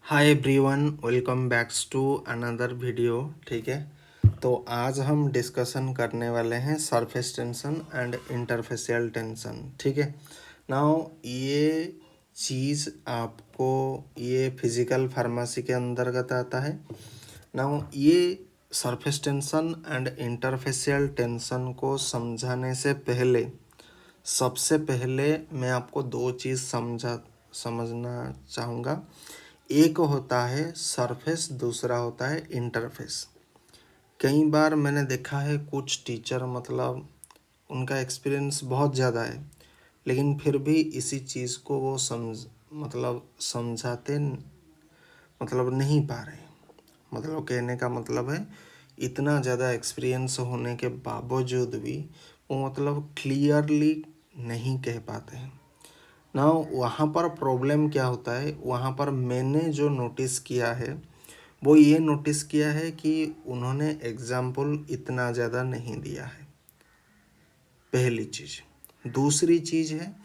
Hi everyone, welcome backs to another video. ठीक है, तो आज हम डिस्कशन करने वाले हैं surface tension and interfacial tension. ठीक है, नाउ ये चीज़ आपको ये फिजिकल फार्मेसी के अंतर्गत आता है। नाउ ये surface tension and interfacial tension को समझाने से पहले सबसे पहले मैं आपको दो चीज़ समझना चाहूँगा। एक होता है सरफेस, दूसरा होता है इंटरफेस। कई बार मैंने देखा है कुछ टीचर मतलब उनका एक्सपीरियंस बहुत ज़्यादा है, लेकिन फिर भी इसी चीज़ को वो समझाते मतलब नहीं पा रहे। मतलब कहने का मतलब है इतना ज़्यादा एक्सपीरियंस होने के बावजूद भी वो मतलब क्लियरली नहीं कह पाते हैं ना। वहाँ पर प्रॉब्लम क्या होता है, वहाँ पर मैंने जो नोटिस किया है वो ये नोटिस किया है कि उन्होंने एग्जाम्पल इतना ज़्यादा नहीं दिया है, पहली चीज़। दूसरी चीज़ है,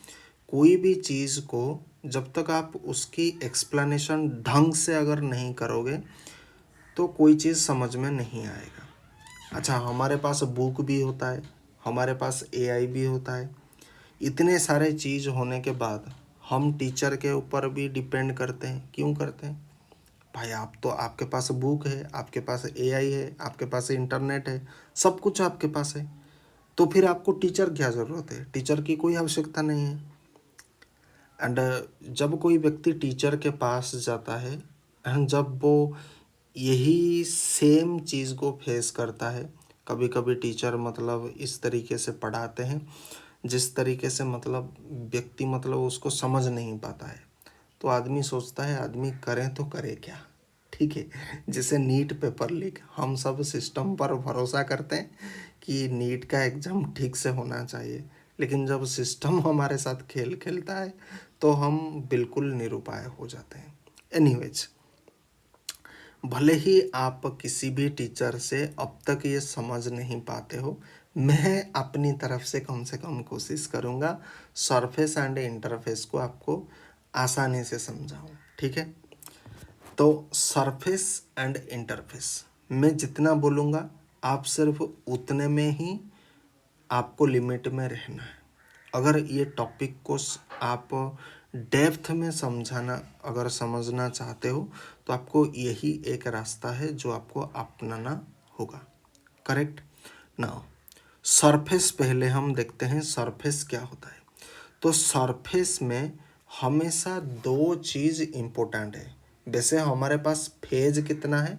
कोई भी चीज़ को जब तक आप उसकी एक्सप्लेनेशन ढंग से अगर नहीं करोगे तो कोई चीज़ समझ में नहीं आएगा। अच्छा, हमारे पास बुक भी होता है, हमारे पास एआई भी होता है, इतने सारे चीज़ होने के बाद हम टीचर के ऊपर भी डिपेंड करते हैं। क्यों करते हैं भाई? आप तो आपके पास बुक है, आपके पास एआई है, आपके पास इंटरनेट है, सब कुछ आपके पास है, तो फिर आपको टीचर क्या ज़रूरत है? टीचर की कोई आवश्यकता नहीं है। एंड जब कोई व्यक्ति टीचर के पास जाता है एंड जब वो यही सेम चीज़ को फेस करता है, कभी कभी टीचर मतलब इस तरीके से पढ़ाते हैं जिस तरीके से मतलब व्यक्ति मतलब उसको समझ नहीं पाता है, तो आदमी सोचता है आदमी करें तो करे क्या। ठीक है, जैसे नीट पेपर लीक, हम सब सिस्टम पर भरोसा करते हैं कि नीट का एग्ज़ाम ठीक से होना चाहिए, लेकिन जब सिस्टम हमारे साथ खेल खेलता है तो हम बिल्कुल निरुपाय हो जाते हैं। एनीवेज, भले ही आप किसी भी टीचर से अब तक ये समझ नहीं पाते हो, मैं अपनी तरफ से कम कोशिश करूँगा सरफेस एंड इंटरफेस को आपको आसानी से समझाऊँ। ठीक है, तो सरफेस एंड इंटरफेस मैं जितना बोलूँगा आप सिर्फ उतने में ही आपको लिमिट में रहना है। अगर ये टॉपिक को आप डेप्थ में अगर समझना चाहते हो तो आपको यही एक रास्ता है जो आपको अपनाना होगा। करेक्ट। नाउ सरफेस पहले हम देखते हैं सरफेस क्या होता है। तो सरफेस में हमेशा दो चीज़ इम्पोर्टेंट है। वैसे हमारे पास फेज कितना है,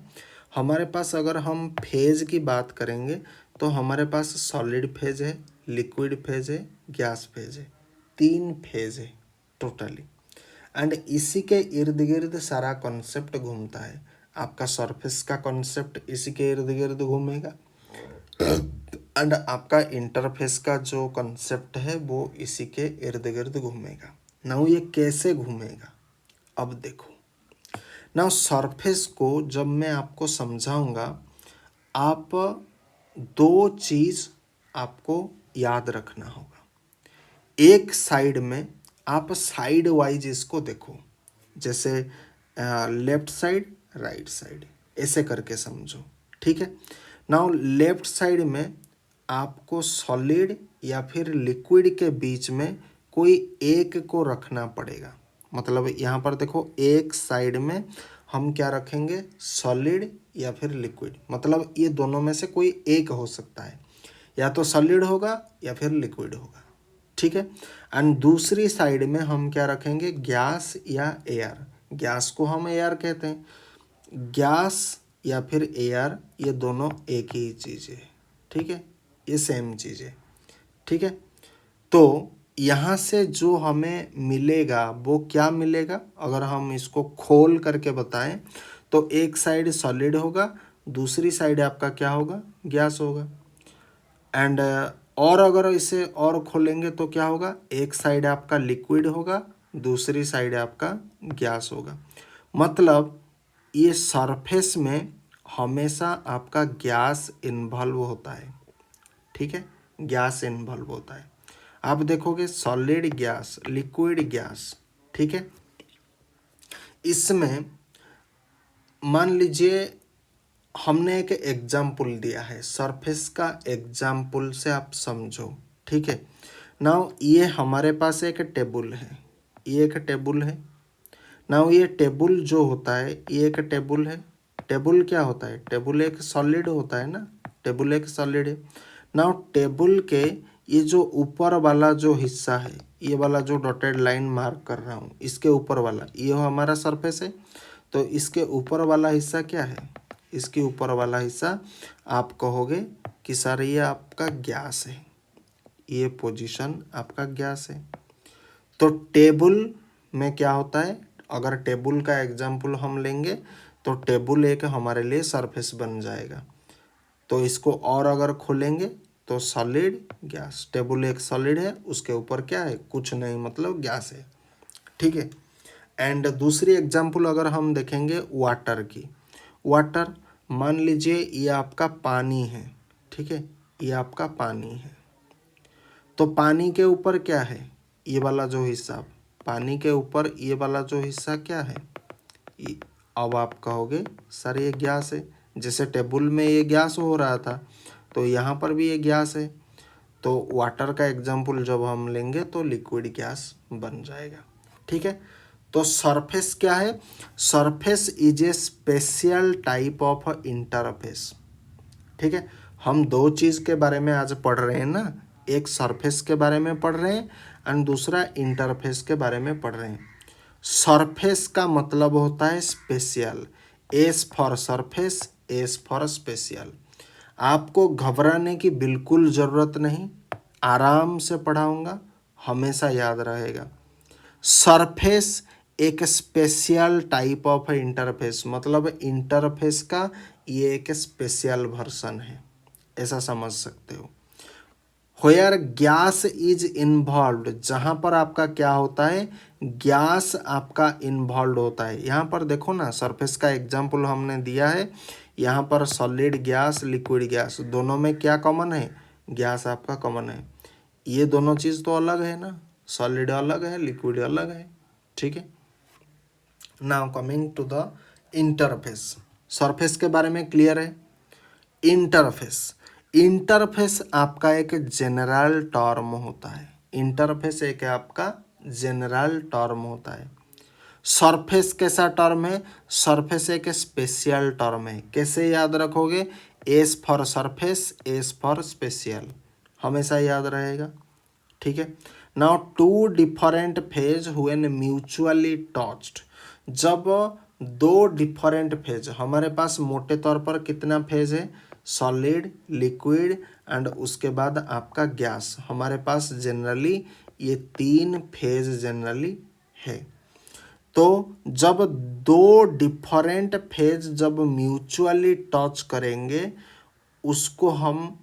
हमारे पास अगर हम फेज की बात करेंगे तो हमारे पास सॉलिड फेज है, लिक्विड फेज है, गैस फेज है, तीन फेज है टोटली। एंड इसी के इर्द गिर्द सारा कॉन्सेप्ट घूमता है। आपका सरफेस का कॉन्सेप्ट इसी के इर्द गिर्द घूमेगा एंड आपका इंटरफेस का जो कॉन्सेप्ट है वो इसी के इर्द गिर्द घूमेगा। नाउ ये कैसे घूमेगा, अब देखो। नाउ सरफेस को जब मैं आपको समझाऊंगा, आप दो चीज़ आपको याद रखना होगा। एक साइड में आप साइड वाइज इसको देखो, जैसे लेफ्ट साइड राइट साइड ऐसे करके समझो। ठीक है, नाउ लेफ्ट साइड में आपको सॉलिड या फिर लिक्विड के बीच में कोई एक को रखना पड़ेगा। मतलब यहाँ पर देखो, एक साइड में हम क्या रखेंगे, सॉलिड या फिर लिक्विड, मतलब ये दोनों में से कोई एक हो सकता है, या तो सॉलिड होगा या फिर लिक्विड होगा। ठीक है, एंड दूसरी साइड में हम क्या रखेंगे, गैस या एयर। गैस को हम एयर कहते हैं, गैस या फिर एयर ये दोनों एक ही चीज़ है। ठीक है, ये सेम चीज़ है। ठीक है, तो यहाँ से जो हमें मिलेगा वो क्या मिलेगा, अगर हम इसको खोल करके बताएं तो एक साइड सॉलिड होगा, दूसरी साइड आपका क्या होगा, गैस होगा। एंड और अगर इसे और खोलेंगे तो क्या होगा, एक साइड आपका लिक्विड होगा, दूसरी साइड आपका गैस होगा। मतलब ये सरफेस में हमेशा आपका गैस इन्वॉल्व होता है। ठीक है, गैस इन्वॉल्व होता है। आप देखोगे सॉलिड गैस, लिक्विड गैस। ठीक है, इसमें मान लीजिए हमने एक एग्जाम्पल दिया है, सरफेस का एग्जाम्पल से आप समझो, ठीक है। नाउ ये हमारे पास एक टेबल है, ये एक टेबल है। नाउ ये टेबल जो होता है, ये एक टेबल है। टेबल क्या होता है? टेबल एक सॉलिड होता है ना, टेबल एक सॉलिड है। नाउ टेबल के ये जो ऊपर वाला जो हिस्सा है, ये वाला जो डॉटेड लाइन मार्क कर रहा हूँ, इसके ऊपर वाला ये हमारा सरफेस है। तो इसके ऊपर वाला हिस्सा क्या है? इसके ऊपर वाला हिस्सा आप कहोगे कि सर ये आपका गैस है, ये पोजीशन आपका गैस है। तो टेबल में क्या होता है? अगर टेबल का एग्जाम्पल हम लेंगे तो टेबल एक हमारे लिए सरफेस बन जाएगा। तो इसको और अगर खोलेंगे तो सॉलिड गैस, टेबल एक सॉलिड है, उसके ऊपर क्या है? कुछ नहीं, मतलब गैस है, ठीक है। एंड दूसरी एग्जाम्पल अगर हम देखेंगे वाटर की, वाटर मान लीजिए ये आपका पानी है, ठीक है, ये आपका पानी है। तो पानी के ऊपर क्या है? ये वाला जो हिस्सा, पानी के ऊपर ये वाला जो हिस्सा क्या है? अब आप कहोगे सर ये गैस है। जैसे टेबल में ये गैस हो रहा था, तो यहाँ पर भी ये गैस है। तो वाटर का एग्जाम्पल जब हम लेंगे तो लिक्विड गैस बन जाएगा, ठीक है। तो सरफेस क्या है? Surface is a special type of interface, ठीक है। हम दो चीज़ के बारे में आज पढ़ रहे हैं ना, एक सरफेस के बारे में पढ़ रहे हैं एंड दूसरा इंटरफेस के बारे में पढ़ रहे हैं। सरफेस का मतलब होता है special, S for surface, S for special. आपको घबराने की बिल्कुल ज़रूरत नहीं, आराम से पढ़ाऊंगा, हमेशा याद रहेगा। सरफेस एक स्पेशल टाइप ऑफ इंटरफेस, मतलब इंटरफेस का ये एक स्पेशल वर्जन है, ऐसा समझ सकते हो। व्हेयर गैस इज इन्वॉल्व, जहाँ पर आपका क्या होता है? गैस आपका इन्वॉल्व होता है। यहाँ पर देखो ना, सरफेस का एग्जाम्पल हमने दिया है, यहाँ पर सॉलिड गैस, लिक्विड गैस, दोनों में क्या कॉमन है? गैस आपका कॉमन है। ये दोनों चीज़ तो अलग है ना, सॉलिड अलग है, लिक्विड अलग है, ठीक है। Now coming to the interface, surface के बारे में क्लियर है। इंटरफेस, इंटरफेस आपका एक जनरल टर्म होता है। इंटरफेस एक आपका जनरल टर्म होता है। सरफेस कैसा टर्म है? सरफेस एक स्पेशल टर्म है। कैसे याद रखोगे? S for surface, S for special, हमेशा याद रहेगा, ठीक है। Now two different phase when mutually touched, जब दो डिफरेंट फेज, हमारे पास मोटे तौर पर कितना फेज है? सॉलिड, लिक्विड एंड उसके बाद आपका गैस, हमारे पास जनरली ये तीन फेज जनरली है। तो जब दो डिफरेंट फेज जब म्यूचुअली टच करेंगे, उसको हम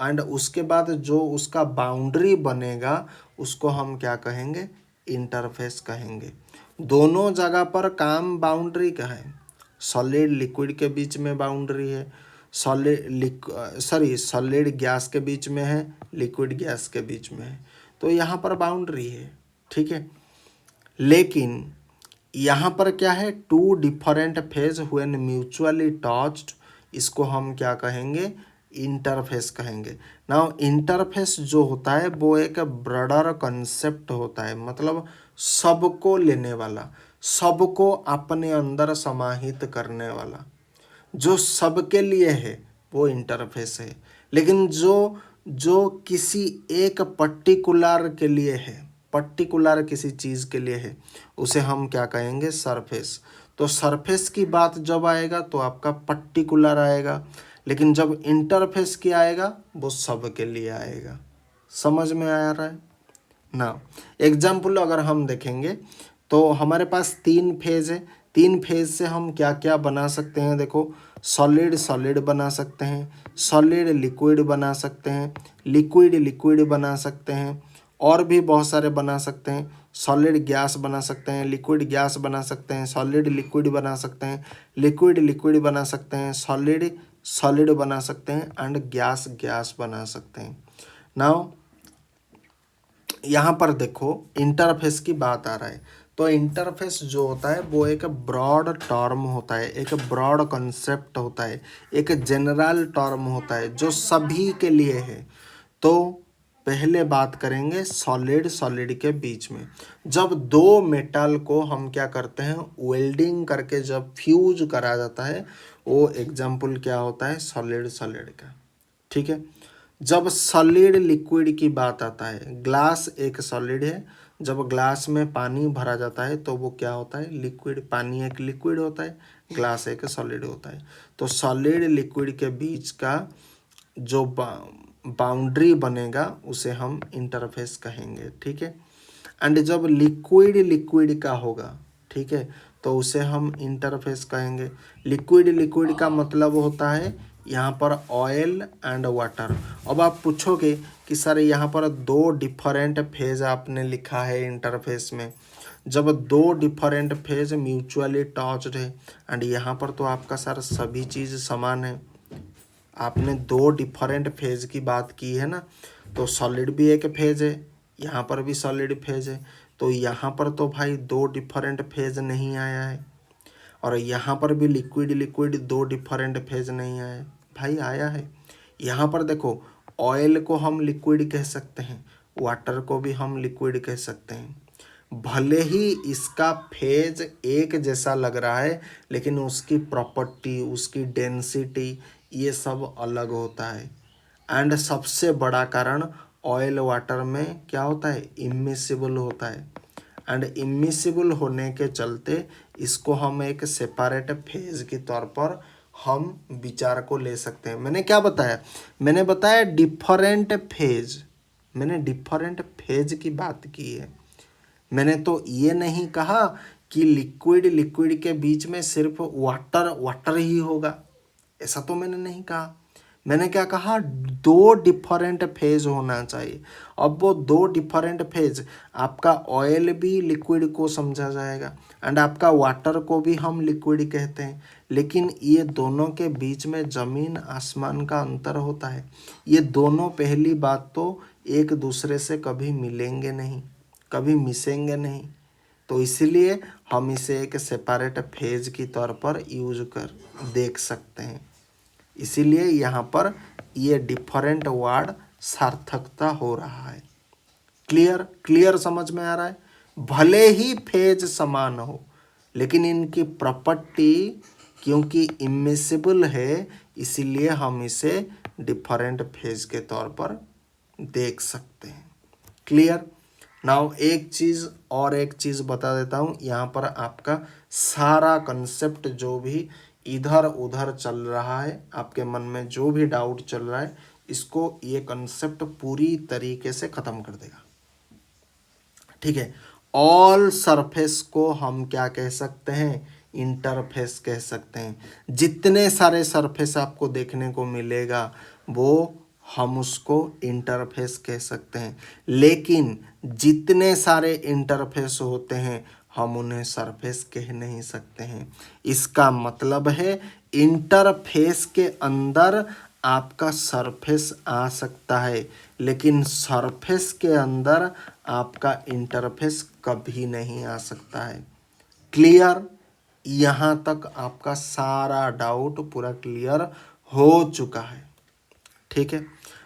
एंड उसके बाद जो उसका बाउंड्री बनेगा, उसको हम क्या कहेंगे? इंटरफेस कहेंगे। दोनों जगह पर काम बाउंड्री का है। सॉलिड लिक्विड के बीच में बाउंड्री है, सॉलिड गैस के बीच में है, लिक्विड गैस के बीच में है, तो यहाँ पर बाउंड्री है, ठीक है। लेकिन यहाँ पर क्या है? Two different phase when mutually touched, इसको हम क्या कहेंगे? इंटरफेस कहेंगे। नाउ इंटरफेस जो होता है वो एक ब्रॉडर कंसेप्ट होता है, मतलब सबको लेने वाला, सबको अपने अंदर समाहित करने वाला, जो सबके लिए है वो इंटरफेस है। लेकिन जो किसी एक पर्टिकुलर के लिए है, पर्टिकुलर किसी चीज़ के लिए है, उसे हम क्या कहेंगे? सरफेस। तो सरफेस की बात जब आएगा तो आपका पर्टिकुलर आएगा, लेकिन जब इंटरफेस की आएगा वो सब के लिए आएगा। समझ में आ रहा है ना? एग्जाम्पल अगर हम देखेंगे तो हमारे पास तीन फेज है, तीन फेज से हम क्या क्या बना सकते हैं? देखो, सॉलिड सॉलिड बना सकते हैं, सॉलिड लिक्विड बना सकते हैं, लिक्विड लिक्विड बना सकते हैं, और भी बहुत सारे बना सकते हैं। सॉलिड गैस बना सकते हैं, लिक्विड गैस बना सकते हैं, सॉलिड लिक्विड बना सकते हैं, लिक्विड लिक्विड बना सकते हैं, सॉलिड सॉलिड बना सकते हैं एंड गैस गैस बना सकते हैं। नाउ यहाँ पर देखो, इंटरफेस की बात आ रहा है। तो इंटरफेस जो होता है वो एक ब्रॉड टर्म होता है, एक ब्रॉड कंसेप्ट होता है, एक जनरल टर्म होता है जो सभी के लिए है। तो पहले बात करेंगे सॉलिड सॉलिड के बीच में। जब दो मेटल को हम क्या करते हैं, वेल्डिंग करके जब फ्यूज करा जाता है, वो एग्जाम्पल क्या होता है, सॉलिड सॉलिड का। ठीक है। जब सॉलिड लिक्विड की बात आता है, ग्लास एक सॉलिड है, जब ग्लास में पानी भरा जाता है तो वो क्या होता है, लिक्विड। पानी एक लिक्विड होता है, ग्लास एक सॉलिड होता है। तो सॉलिड लिक्विड के बीच का जो बाउंड्री बनेगा उसे हम इंटरफेस कहेंगे। ठीक है। एंड जब लिक्विड लिक्विड का होगा, ठीक है, तो उसे हम इंटरफेस कहेंगे। लिक्विड लिक्विड का मतलब होता है यहाँ पर ऑयल एंड वाटर। अब आप पूछोगे कि सर यहाँ पर दो डिफरेंट फेज आपने लिखा है इंटरफेस में। जब दो डिफरेंट फेज म्यूचुअली टच्ड है एंड यहाँ पर तो आपका सर सभी चीज़ समान है। आपने दो डिफरेंट फेज की बात की है ना, तो सॉलिड भी एक फेज है, यहाँ पर भी सॉलिड फेज है। तो यहाँ पर तो भाई दो डिफरेंट फेज नहीं आया है, और यहाँ पर भी लिक्विड लिक्विड दो डिफरेंट फेज नहीं आया है, भाई आया है। यहाँ पर देखो, ऑयल को हम लिक्विड कह सकते हैं, वाटर को भी हम लिक्विड कह सकते हैं। भले ही इसका फेज एक जैसा लग रहा है, लेकिन उसकी प्रॉपर्टी, उसकी डेंसिटी, ये सब अलग होता है। एंड सबसे बड़ा कारण, ऑयल वाटर में क्या होता है, इमिसिबल होता है। एंड इमिसिबल होने के चलते इसको हम एक सेपरेट फेज के तौर पर हम विचार को ले सकते हैं। मैंने क्या बताया, मैंने बताया डिफरेंट फेज, मैंने डिफरेंट फेज की बात की है। मैंने तो ये नहीं कहा कि लिक्विड लिक्विड के बीच में सिर्फ वाटर वाटर ही होगा, ऐसा तो मैंने नहीं कहा। मैंने क्या कहा, दो डिफरेंट फेज होना चाहिए। अब वो दो डिफरेंट फेज, आपका ऑयल भी लिक्विड को समझा जाएगा एंड आपका वाटर को भी हम लिक्विड कहते हैं, लेकिन ये दोनों के बीच में ज़मीन आसमान का अंतर होता है। ये दोनों, पहली बात तो, एक दूसरे से कभी मिलेंगे नहीं, कभी मिसेंगे नहीं। तो इसलिए हम इसे एक सेपरेट फेज की तौर पर यूज कर देख सकते हैं। इसीलिए यहाँ पर ये डिफरेंट वर्ड सार्थकता हो रहा है। क्लियर क्लियर समझ में आ रहा है। भले ही फेज समान हो, लेकिन इनकी प्रॉपर्टी क्योंकि इमिसिबल है, इसीलिए हम इसे डिफरेंट फेज के तौर पर देख सकते हैं। क्लियर। नाउ एक चीज़ बता देता हूँ। यहाँ पर आपका सारा कंसेप्ट जो भी इधर उधर चल रहा है, आपके मन में जो भी डाउट चल रहा है, इसको ये कंसेप्ट पूरी तरीके से ख़त्म कर देगा। ठीक है। ऑल सरफेस को हम क्या कह सकते हैं, इंटरफेस कह सकते हैं। जितने सारे सरफेस आपको देखने को मिलेगा वो हम उसको इंटरफेस कह सकते हैं, लेकिन जितने सारे इंटरफेस होते हैं हम उन्हें सरफेस कह नहीं सकते हैं। इसका मतलब है इंटरफेस के अंदर आपका सरफेस आ सकता है, लेकिन सरफेस के अंदर आपका इंटरफेस कभी नहीं आ सकता है। क्लियर। यहाँ तक आपका सारा डाउट पूरा क्लियर हो चुका है। ठीक है।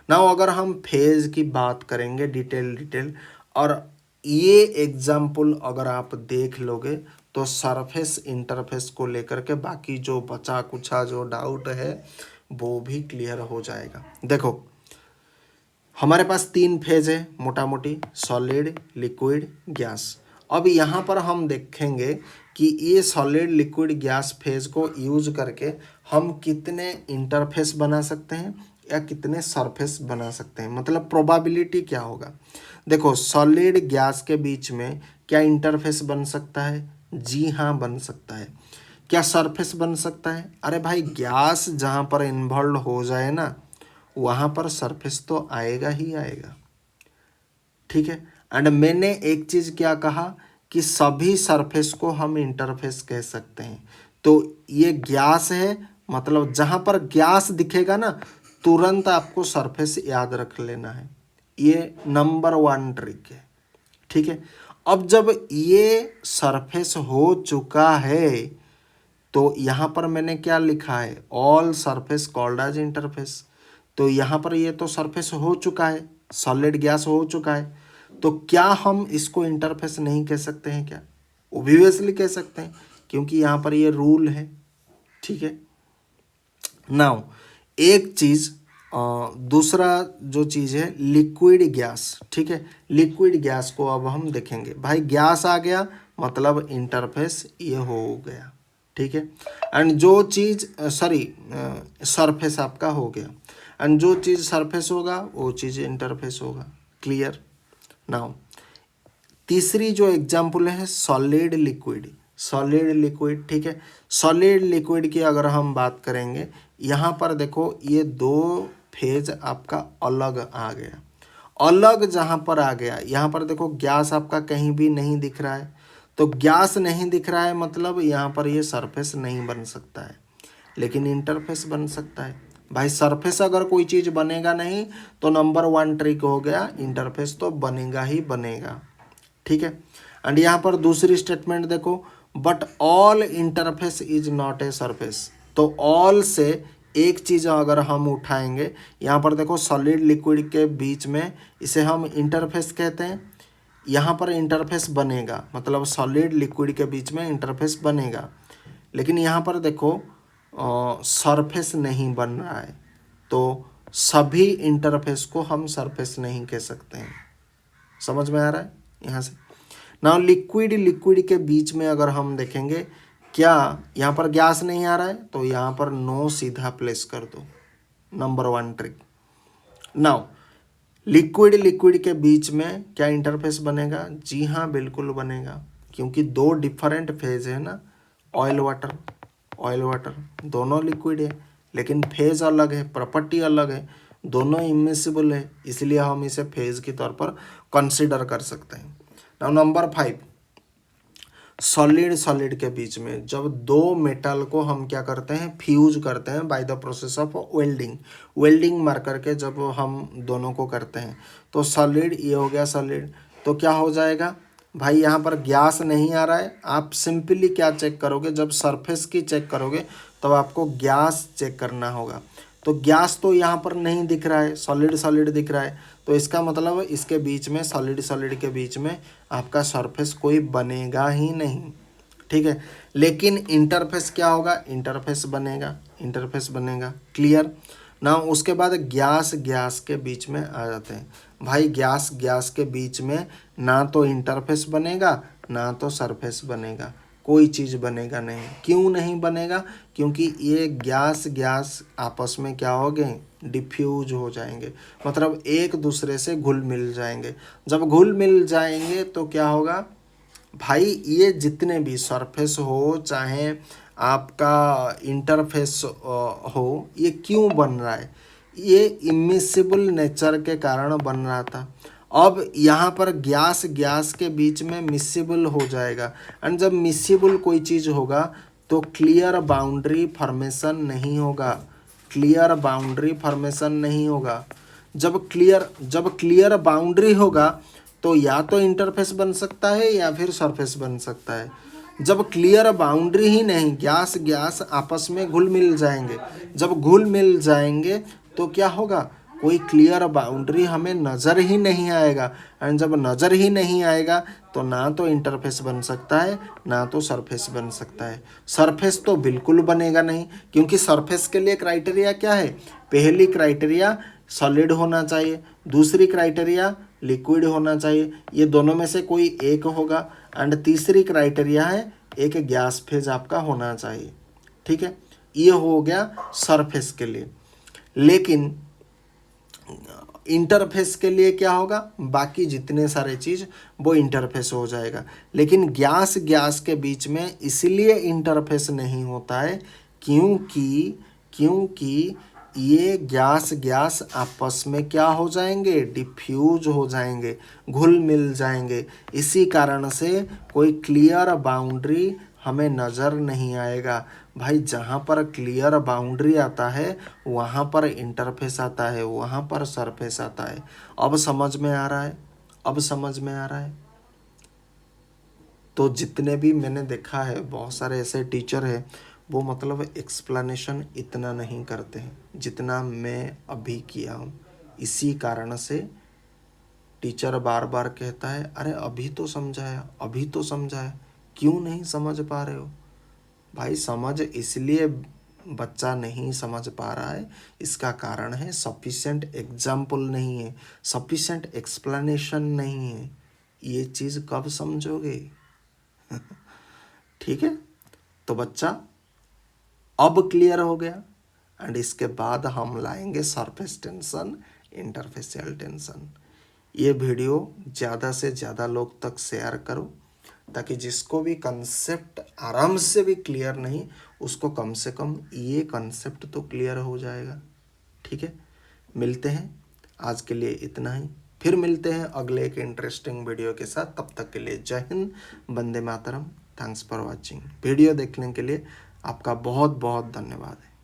नाउ अगर हम फेज की बात करेंगे डिटेल, और ये एग्जाम्पल अगर आप देख लोगे तो सरफेस इंटरफेस को लेकर के बाकी जो बचा कुचा जो डाउट है वो भी क्लियर हो जाएगा। देखो, हमारे पास तीन फेज है मोटा मोटी, सॉलिड लिक्विड गैस। अब यहाँ पर हम देखेंगे कि ये सॉलिड लिक्विड गैस फेज को यूज करके हम कितने इंटरफेस बना सकते हैं या कितने सरफेस बना सकते हैं, मतलब प्रोबेबिलिटी क्या होगा। देखो, सॉलिड गैस के बीच में क्या इंटरफेस बन सकता है, जी हाँ बन सकता है। क्या सरफेस बन सकता है, अरे भाई गैस जहाँ पर इन्वॉल्व हो जाए ना, वहाँ पर सरफेस तो आएगा ही आएगा। ठीक है। एंड मैंने एक चीज़ क्या कहा कि सभी सरफेस को हम इंटरफेस कह सकते हैं। तो ये गैस है, मतलब जहाँ पर गैस दिखेगा ना, तुरंत आपको सरफेस याद रख लेना है। ये नंबर 1 ट्रिक है। ठीक है। अब जब ये सरफेस हो चुका है तो यहाँ पर मैंने क्या लिखा है, all surface called as interface. तो यहाँ पर ये तो सरफेस हो चुका है, सॉलिड गैस हो चुका है, तो क्या हम इसको इंटरफेस नहीं कह सकते हैं क्या? ऑब्वियसली कह सकते हैं, क्योंकि यहाँ पर ये रूल है। ठीक है, नाउ एक चीज़, दूसरा जो चीज़ है लिक्विड गैस। ठीक है, लिक्विड गैस को अब हम देखेंगे। भाई गैस आ गया मतलब इंटरफेस ये हो गया। ठीक है, एंड जो चीज़ सरफेस आपका हो गया, एंड जो चीज़ सरफेस होगा वो चीज़ इंटरफेस होगा। क्लियर? नाउ तीसरी जो एग्जाम्पल है सॉलिड लिक्विड। सॉलिड लिक्विड, ठीक है, सॉलिड लिक्विड की अगर हम बात करेंगे, यहाँ पर देखो ये दो फेज आपका अलग आ गया। अलग जहाँ पर आ गया, यहाँ पर देखो गैस आपका कहीं भी नहीं दिख रहा है, तो गैस नहीं दिख रहा है मतलब यहाँ पर ये सरफेस नहीं बन सकता है, लेकिन इंटरफेस बन सकता है। भाई सरफेस अगर कोई चीज़ बनेगा नहीं तो नंबर 1 ट्रिक हो गया, इंटरफेस तो बनेगा ही बनेगा। ठीक है, एंड यहाँ पर दूसरी स्टेटमेंट देखो, but all interface is not a surface. तो ऑल से एक चीज़ अगर हम उठाएंगे, यहाँ पर देखो सॉलिड लिक्विड के बीच में इसे हम इंटरफेस कहते हैं। यहाँ पर इंटरफेस बनेगा मतलब सॉलिड लिक्विड के बीच में इंटरफेस बनेगा, लेकिन यहाँ पर देखो सरफेस नहीं बन रहा है, तो सभी इंटरफेस को हम सरफेस नहीं कह सकते हैं। समझ में आ रहा है यहाँ से? नाउ लिक्विड लिक्विड के बीच में अगर हम देखेंगे, क्या यहाँ पर गैस नहीं आ रहा है तो यहाँ पर नो सीधा प्लेस कर दो, number 1 trick. Now liquid liquid के बीच में क्या इंटरफेस बनेगा? जी हाँ बिल्कुल बनेगा, क्योंकि दो डिफरेंट फेज है ना, ऑयल वाटर, ऑयल वाटर दोनों लिक्विड है लेकिन फेज अलग है, प्रॉपर्टी अलग है, दोनों इमिसिबल है, इसलिए हम इसे फेज के तौर पर कंसिडर कर सकते हैं। नाउ नंबर 5, सॉलिड सॉलिड के बीच में जब दो मेटल को हम क्या करते हैं, फ्यूज करते हैं by the process of welding. Welding मार करके जब हम दोनों को करते हैं तो सॉलिड ये हो गया सॉलिड, तो क्या हो जाएगा भाई, यहाँ पर गैस नहीं आ रहा है। आप सिंपली क्या चेक करोगे, जब सरफेस की चेक करोगे तब आपको गैस चेक करना होगा, तो गैस तो यहाँ पर नहीं दिख रहा है, सॉलिड सॉलिड दिख रहा है, तो इसका मतलब इसके बीच में सॉलिड सॉलिड के बीच में आपका सरफेस कोई बनेगा ही नहीं। ठीक है, लेकिन इंटरफेस क्या होगा, इंटरफेस बनेगा, इंटरफेस बनेगा। क्लियर? ना उसके बाद गैस गैस के बीच में आ जाते हैं। भाई गैस गैस के बीच में ना तो इंटरफेस बनेगा ना तो सरफेस बनेगा, कोई चीज़ बनेगा नहीं। क्यों नहीं बनेगा? क्योंकि ये गैस गैस आपस में क्या हो गए, डिफ्यूज हो जाएंगे, मतलब एक दूसरे से घुल मिल जाएंगे। जब घुल मिल जाएंगे तो क्या होगा भाई, ये जितने भी सरफेस हो चाहे आपका इंटरफेस हो, ये क्यों बन रहा है, ये इमिसिबल नेचर के कारण बन रहा था। अब यहाँ पर गैस गैस के बीच में मिसिबल हो जाएगा, एंड जब मिसिबल कोई चीज़ होगा तो क्लियर बाउंड्री फॉर्मेशन नहीं होगा, क्लियर बाउंड्री फॉर्मेशन नहीं होगा। जब क्लियर बाउंड्री होगा तो या तो इंटरफेस बन सकता है या फिर सरफेस बन सकता है। जब क्लियर बाउंड्री ही नहीं, गैस गैस आपस में घुल मिल जाएंगे, जब घुल मिल जाएंगे तो क्या होगा, कोई क्लियर बाउंड्री हमें नज़र ही नहीं आएगा, एंड जब नज़र ही नहीं आएगा तो ना तो इंटरफेस बन सकता है ना तो सरफेस बन सकता है। सरफेस तो बिल्कुल बनेगा नहीं, क्योंकि सरफेस के लिए क्राइटेरिया क्या है, पहली क्राइटेरिया सॉलिड होना चाहिए, दूसरी क्राइटेरिया लिक्विड होना चाहिए, ये दोनों में से कोई एक होगा, एंड तीसरी क्राइटेरिया है एक गैस फेज आपका होना चाहिए। ठीक है, ये हो गया सरफेस के लिए। लेकिन इंटरफेस के लिए क्या होगा, बाकी जितने सारे चीज़ वो इंटरफेस हो जाएगा, लेकिन गैस गैस के बीच में इसलिए इंटरफेस नहीं होता है क्योंकि ये गैस गैस आपस में क्या हो जाएंगे, डिफ्यूज हो जाएंगे, घुल मिल जाएंगे। इसी कारण से कोई क्लियर बाउंड्री हमें नज़र नहीं आएगा। भाई जहाँ पर क्लियर बाउंड्री आता है वहाँ पर इंटरफेस आता है, वहाँ पर सरफेस आता है। अब समझ में आ रहा है? अब समझ में आ रहा है? तो जितने भी मैंने देखा है, बहुत सारे ऐसे टीचर हैं वो मतलब एक्सप्लेनेशन इतना नहीं करते हैं जितना मैं अभी किया हूँ। इसी कारण से टीचर बार बार कहता है, अरे अभी तो समझाया, अभी तो समझाया, क्यों नहीं समझ पा रहे हो? भाई समझ इसलिए बच्चा नहीं समझ पा रहा है, इसका कारण है सफिशेंट एग्जाम्पल नहीं है, सफिशेंट एक्सप्लेनेशन नहीं है। ये चीज़ कब समझोगे? ठीक है, तो बच्चा अब क्लियर हो गया। एंड इसके बाद हम लाएंगे सरफेस टेंशन, इंटरफेशियल टेंशन। ये वीडियो ज़्यादा से ज़्यादा लोग तक शेयर करो, ताकि जिसको भी कंसेप्ट आराम से भी क्लियर नहीं, उसको कम से कम ये कंसेप्ट तो क्लियर हो जाएगा। ठीक है, मिलते हैं, आज के लिए इतना ही। फिर मिलते हैं अगले एक इंटरेस्टिंग वीडियो के साथ। तब तक के लिए जय हिंद, वंदे मातरम। Thanks for watching. वीडियो देखने के लिए आपका बहुत बहुत धन्यवाद है।